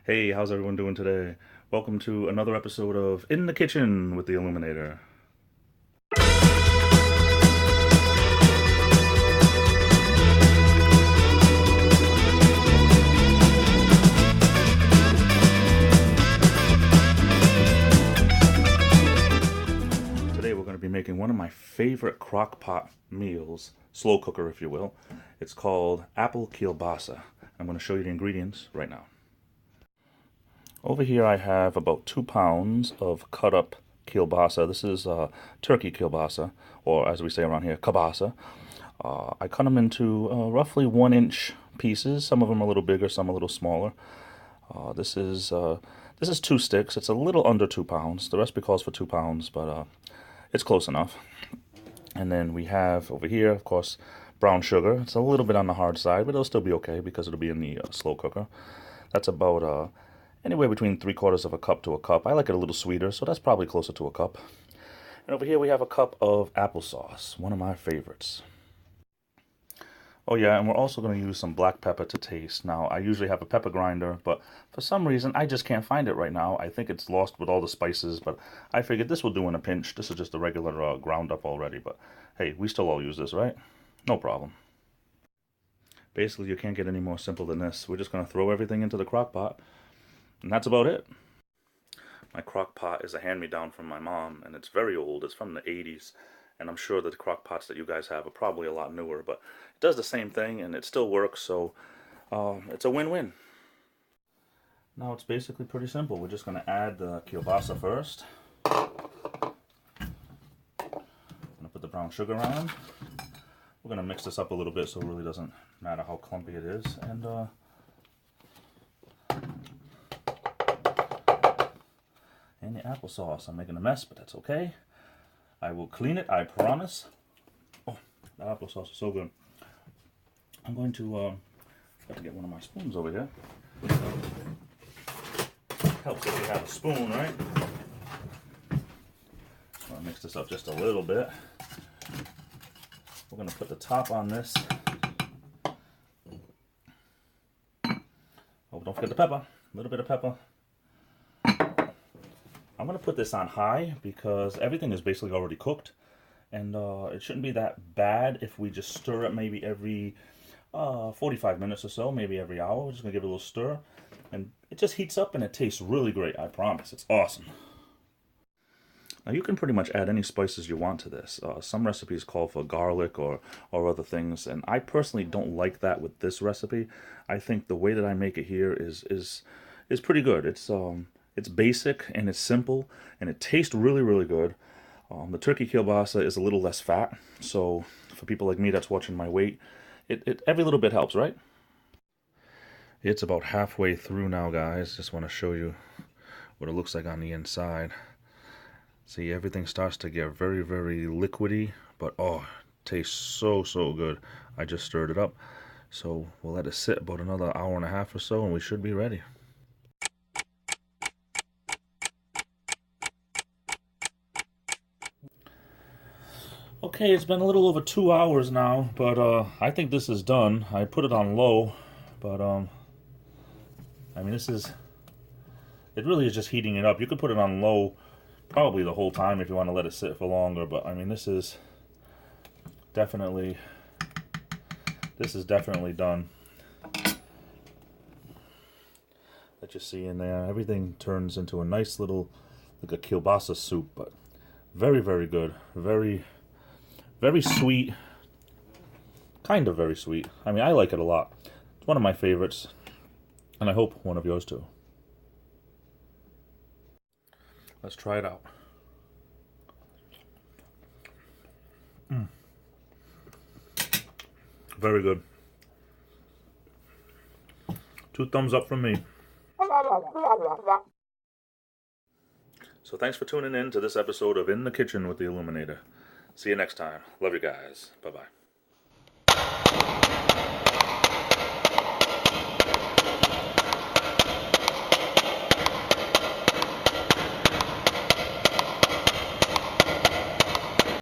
Hey, how's everyone doing today? Welcome to another episode of In the Kitchen with the Illuminator. Today we're going to be making one of my favorite crock pot meals, slow cooker if you will. It's called apple kielbasa. I'm going to show you the ingredients right now. Over here I have about 2 pounds of cut up kielbasa. This is turkey kielbasa, or as we say around here, kabasa. I cut them into roughly 1-inch pieces. Some of them are a little bigger, some a little smaller. This is 2 sticks. It's a little under 2 pounds. The recipe calls for 2 pounds, but it's close enough. And then we have over here, of course, brown sugar. It's a little bit on the hard side, but it'll still be okay because it'll be in the slow cooker. That's about anywhere between 3/4 of a cup to a cup. I like it a little sweeter, so that's probably closer to a cup. And over here we have a cup of applesauce, one of my favorites. Oh yeah, and we're also going to use some black pepper to taste. Now, I usually have a pepper grinder, but for some reason I just can't find it right now. I think it's lost with all the spices, but I figured this will do in a pinch. This is just a regular ground up already, but hey, we still all use this, right? No problem. Basically, you can't get any more simple than this. We're just going to throw everything into the crock pot. And that's about it. My crock pot is a hand-me-down from my mom, and it's very old. It's from the 80s, and I'm sure that the crock pots that you guys have are probably a lot newer, but it does the same thing, and it still works, so it's a win-win. Now it's basically pretty simple. We're just going to add the kielbasa first. I'm going to put the brown sugar on. We're going to mix this up a little bit so it really doesn't matter how clumpy it is, and the applesauce. I'm making a mess, but that's okay. I will clean it, I promise. Oh, the applesauce is so good. I'm going to have to get one of my spoons over here. Helps if you have a spoon, right? So I'll mix this up just a little bit. We're going to put the top on this. Oh, don't forget the pepper. A little bit of pepper. I'm going to put this on high because everything is basically already cooked, and it shouldn't be that bad if we just stir it maybe every 45 minutes or so, maybe every hour. We're just going to give it a little stir, and it just heats up and it tastes really great, I promise. It's awesome. Now you can pretty much add any spices you want to this. Some recipes call for garlic or other things, and I personally don't like that with this recipe. I think the way that I make it here is pretty good. It's basic and it's simple and it tastes really, really good. The turkey kielbasa is a little less fat, so for people like me that's watching my weight, every little bit helps, right? It's about halfway through now, guys. Just want to show you what it looks like on the inside. See, everything starts to get very, very liquidy, but oh, it tastes so, so good. I just stirred it up, so we'll let it sit about another hour and a half or so and we should be ready. Okay, it's been a little over 2 hours now, but I think this is done. I put it on low, but I mean, it really is just heating it up. You could put it on low probably the whole time if you want to let it sit for longer, but I mean, this is definitely done. Let you see in there, everything turns into a nice little, like a kielbasa soup, but very, very good. Very sweet, kind of very sweet. I mean, I like it a lot. It's one of my favorites, and I hope one of yours too. Let's try it out. Very good. 2 thumbs up from me. So thanks for tuning in to this episode of In the Kitchen with the Illuminator. See you next time. Love you guys. Bye-bye.